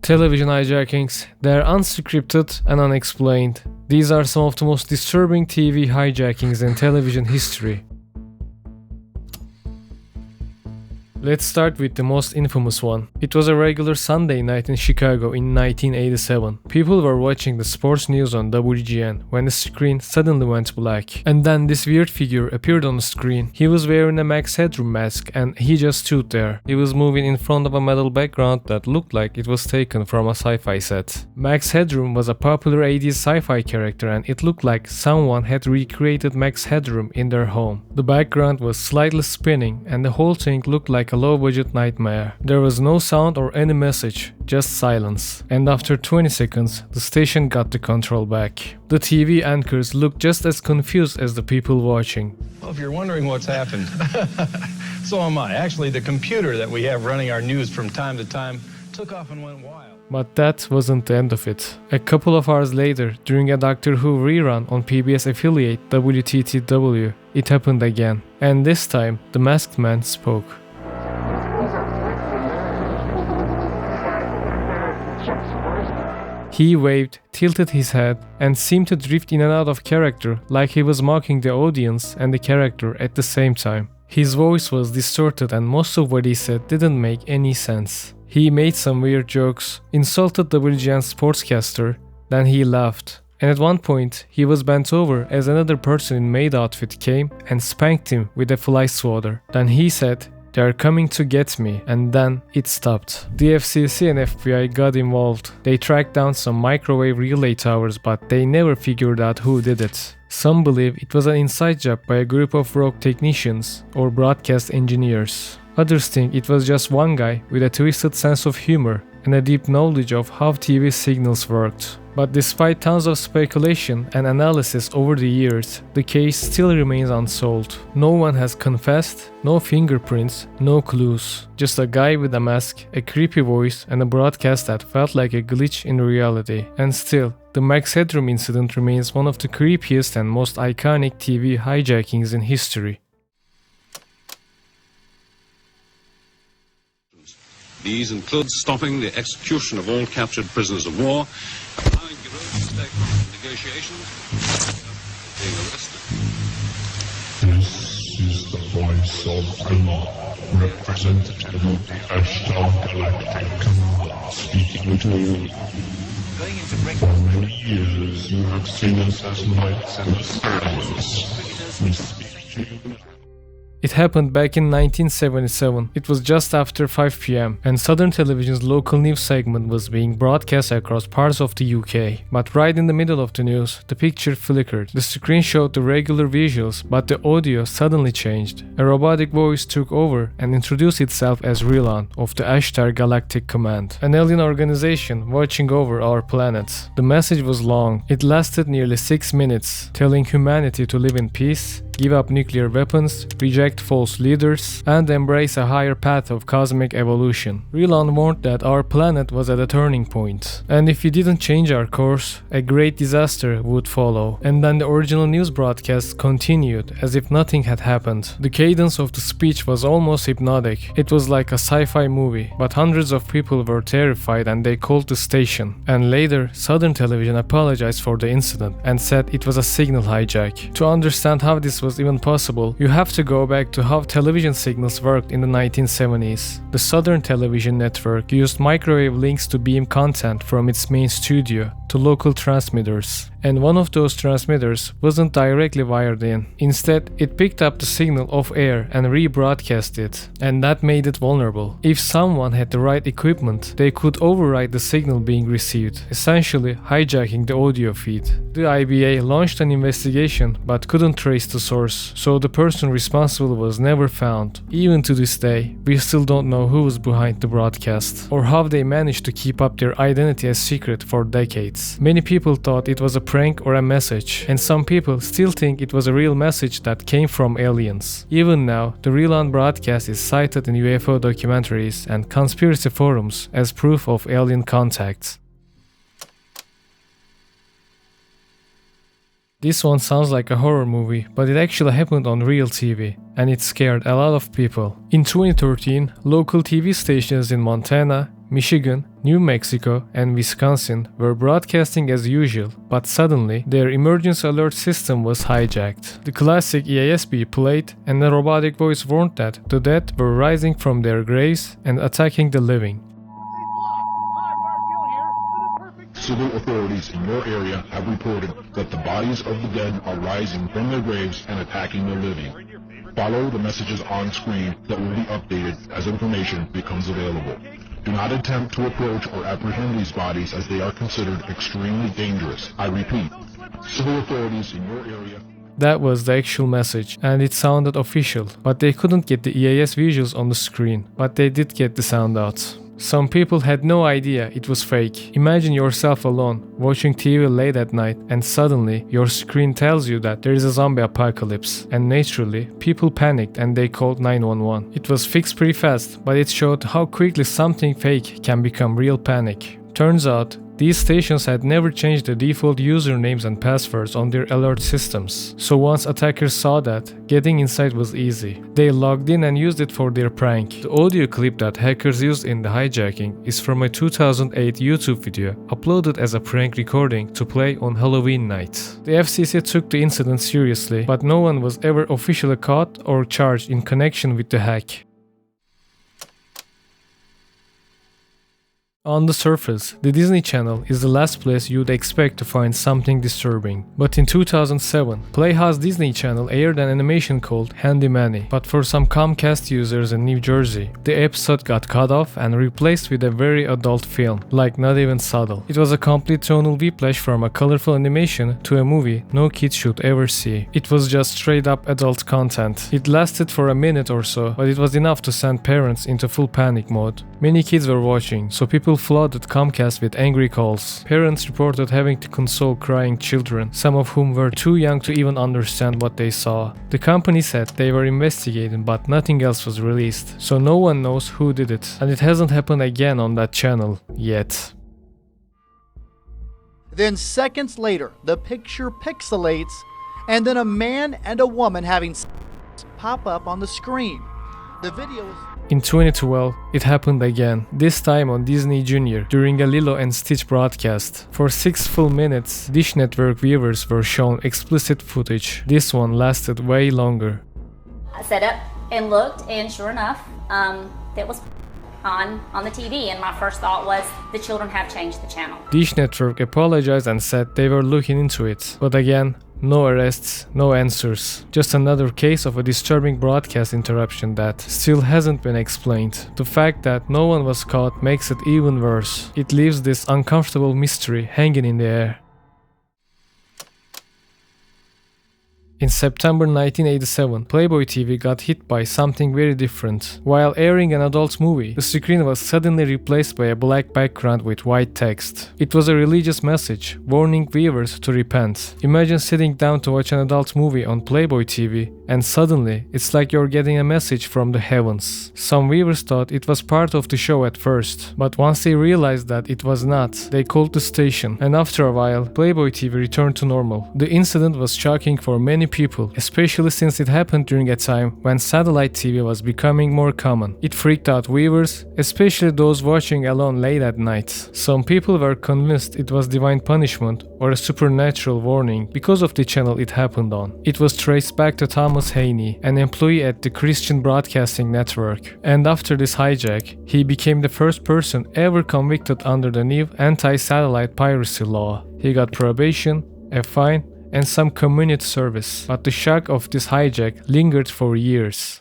Television hijackings, they're unscripted and unexplained. These are some of the most disturbing TV hijackings in television history. Let's start with the most infamous one. It was a regular Sunday night in Chicago in 1987. People were watching the sports news on WGN when the screen suddenly went black. And then this weird figure appeared on the screen. He was wearing a Max Headroom mask and he just stood there. He was moving in front of a metal background that looked like it was taken from a sci-fi set. Max Headroom was a popular 80s sci-fi character and it looked like someone had recreated Max Headroom in their home. The background was slightly spinning and the whole thing looked like a low-budget nightmare. There was no sound or any message, just silence. And after 20 seconds, the station got the control back. The TV anchors looked just as confused as the people watching. Well, if you're wondering what's happened, so am I. Actually, the computer that we have running our news from time to time took off and went wild. But that wasn't the end of it. A couple of hours later, during a Doctor Who rerun on PBS affiliate WTTW, it happened again. And this time, the masked man spoke. He waved, tilted his head, and seemed to drift in and out of character like he was mocking the audience and the character at the same time. His voice was distorted and most of what he said didn't make any sense. He made some weird jokes, insulted the WGN sportscaster, then he laughed. And at one point, he was bent over as another person in maid outfit came and spanked him with a fly swatter. Then he said, "They are coming to get me," and then it stopped. The FCC and FBI got involved. They tracked down some microwave relay towers, but they never figured out who did it. Some believe it was an inside job by a group of rogue technicians or broadcast engineers. Others think it was just one guy with a twisted sense of humor and a deep knowledge of how TV signals worked. But despite tons of speculation and analysis over the years, the case still remains unsolved. No one has confessed, no fingerprints, no clues. Just a guy with a mask, a creepy voice, and a broadcast that felt like a glitch in reality. And still, the Max Headroom incident remains one of the creepiest and most iconic TV hijackings in history. These include stopping the execution of all captured prisoners of war, allowing Giroux to stake negotiations, being arrested. This is the voice of Allah, representative of the Ashtar Galactic, speaking to you. For many years you have seen us as lights in the skies. We speak to you. It happened back in 1977. It was just after 5 p.m. and Southern Television's local news segment was being broadcast across parts of the UK. But right in the middle of the news, the picture flickered. The screen showed the regular visuals, but the audio suddenly changed. A robotic voice took over and introduced itself as Vrillon of the Ashtar Galactic Command, an alien organization watching over our planet. The message was long. It lasted nearly 6 minutes, telling humanity to live in peace, give up nuclear weapons, reject false leaders, and embrace a higher path of cosmic evolution. Vrillon warned that our planet was at a turning point, and if we didn't change our course, a great disaster would follow. And then the original news broadcast continued as if nothing had happened. The cadence of the speech was almost hypnotic. It was like a sci-fi movie, but hundreds of people were terrified and they called the station. And later, Southern Television apologized for the incident and said it was a signal hijack. To understand how this was even possible, you have to go back to how television signals worked in the 1970s. The Southern Television Network used microwave links to beam content from its main studio to local transmitters, and one of those transmitters wasn't directly wired in. Instead, it picked up the signal off air and rebroadcast it, and that made it vulnerable. If someone had the right equipment, they could override the signal being received, essentially hijacking the audio feed. The IBA launched an investigation but couldn't trace the source, so the person responsible was never found. Even to this day, we still don't know who was behind the broadcast, or how they managed to keep up their identity a secret for decades. Many people thought it was a prank or a message, and some people still think it was a real message that came from aliens. Even now, the Vrillon broadcast is cited in UFO documentaries and conspiracy forums as proof of alien contacts. This one sounds like a horror movie, but it actually happened on real TV, and it scared a lot of people. In 2013, local TV stations in Montana, Michigan, New Mexico, and Wisconsin were broadcasting as usual, but suddenly their emergency alert system was hijacked. The classic EASB played, and a robotic voice warned that the dead were rising from their graves and attacking the living. Civil authorities in your area have reported that the bodies of the dead are rising from their graves and attacking the living. Follow the messages on screen that will be updated as information becomes available. Do not attempt to approach or apprehend these bodies as they are considered extremely dangerous. I repeat, civil authorities in your area. That was the actual message, and it sounded official, but they couldn't get the EAS visuals on the screen, but they did get the sound out. Some people had no idea it was fake. Imagine yourself alone, watching TV late at night, and suddenly your screen tells you that there is a zombie apocalypse. And naturally, people panicked and they called 911. It was fixed pretty fast, but it showed how quickly something fake can become real panic. Turns out, these stations had never changed the default usernames and passwords on their alert systems. So once attackers saw that, getting inside was easy. They logged in and used it for their prank. The audio clip that hackers used in the hijacking is from a 2008 YouTube video uploaded as a prank recording to play on Halloween night. The FCC took the incident seriously, but no one was ever officially caught or charged in connection with the hack. On the surface, the Disney Channel is the last place you'd expect to find something disturbing. But in 2007, Playhouse Disney Channel aired an animation called Handy Manny, but for some Comcast users in New Jersey, the episode got cut off and replaced with a very adult film, like not even subtle. It was a complete tonal whiplash from a colorful animation to a movie no kid should ever see. It was just straight up adult content. It lasted for a minute or so, but it was enough to send parents into full panic mode. Many kids were watching, so people flooded Comcast with angry calls. Parents reported having to console crying children, some of whom were too young to even understand what they saw. The company said they were investigating, but nothing else was released, so no one knows who did it, and it hasn't happened again on that channel yet. Then seconds later, the picture pixelates, and then a man and a woman having sex pop up on the screen. The video is... In 2012, it happened again, this time on Disney Junior during a Lilo and Stitch broadcast. For 6 full minutes, Dish Network viewers were shown explicit footage. This one lasted way longer. I sat up and looked, and sure enough, that was on the TV, and my first thought was the children have changed the channel. Dish Network apologized and said they were looking into it, but again, no arrests, no answers. Just another case of a disturbing broadcast interruption that still hasn't been explained. The fact that no one was caught makes it even worse. It leaves this uncomfortable mystery hanging in the air. In September 1987, Playboy TV got hit by something very different. While airing an adult movie, the screen was suddenly replaced by a black background with white text. It was a religious message, warning viewers to repent. Imagine sitting down to watch an adult movie on Playboy TV, and suddenly, it's like you're getting a message from the heavens. Some viewers thought it was part of the show at first, but once they realized that it was not, they called the station, and after a while, Playboy TV returned to normal. The incident was shocking for many people, especially since it happened during a time when satellite TV was becoming more common. It freaked out viewers, especially those watching alone late at night. Some people were convinced it was divine punishment or a supernatural warning because of the channel it happened on. It was traced back to Thomas Haney, an employee at the Christian Broadcasting Network. And after this hijack, he became the first person ever convicted under the new anti-satellite piracy law. He got probation, a fine, and some community service, but the shock of this hijack lingered for years.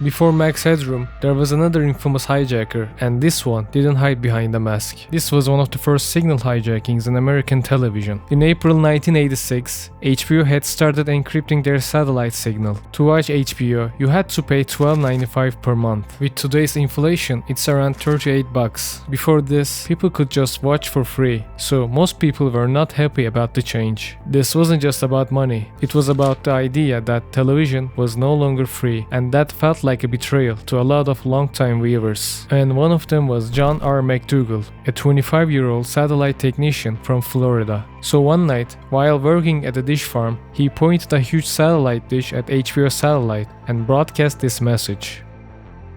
Before Max Headroom, there was another infamous hijacker, and this one didn't hide behind a mask. This was one of the first signal hijackings in American television. In April 1986, HBO had started encrypting their satellite signal. To watch HBO, you had to pay $12.95 per month. With today's inflation, it's around $38. Before this, people could just watch for free, so most people were not happy about the change. This wasn't just about money, it was about the idea that television was no longer free, and that felt like a betrayal to a lot of longtime viewers. And one of them was John R. McDougal, a 25-year-old satellite technician from Florida. So one night, while working at a dish farm, he pointed a huge satellite dish at HBO satellite and broadcast this message.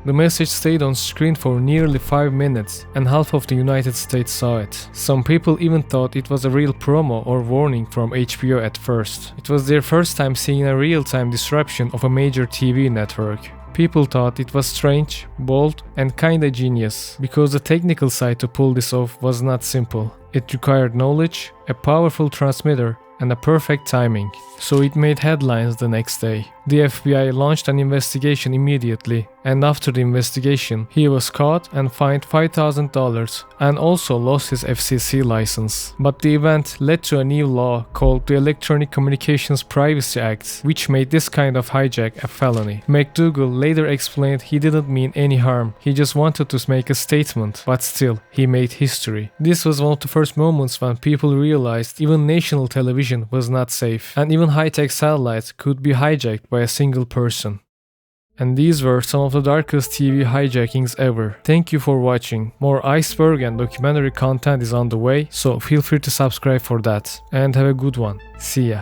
The message stayed on screen for nearly 5 minutes, and half of the United States saw it. Some people even thought it was a real promo or warning from HBO at first. It was their first time seeing a real-time disruption of a major TV network. People thought it was strange, bold, and kinda genius, because the technical side to pull this off was not simple. It required knowledge, a powerful transmitter, and a perfect timing, so it made headlines the next day. The FBI launched an investigation immediately, and after the investigation, he was caught and fined $5,000 and also lost his FCC license. But the event led to a new law called the Electronic Communications Privacy Act, which made this kind of hijack a felony. McDougal later explained he didn't mean any harm, he just wanted to make a statement, but still, he made history. This was one of the first moments when people realized even national television was not safe, and even high-tech satellites could be hijacked by a single person. And these were some of the darkest TV hijackings ever. Thank you for watching. More iceberg and documentary content is on the way, so feel free to subscribe for that. And have a good one. See ya.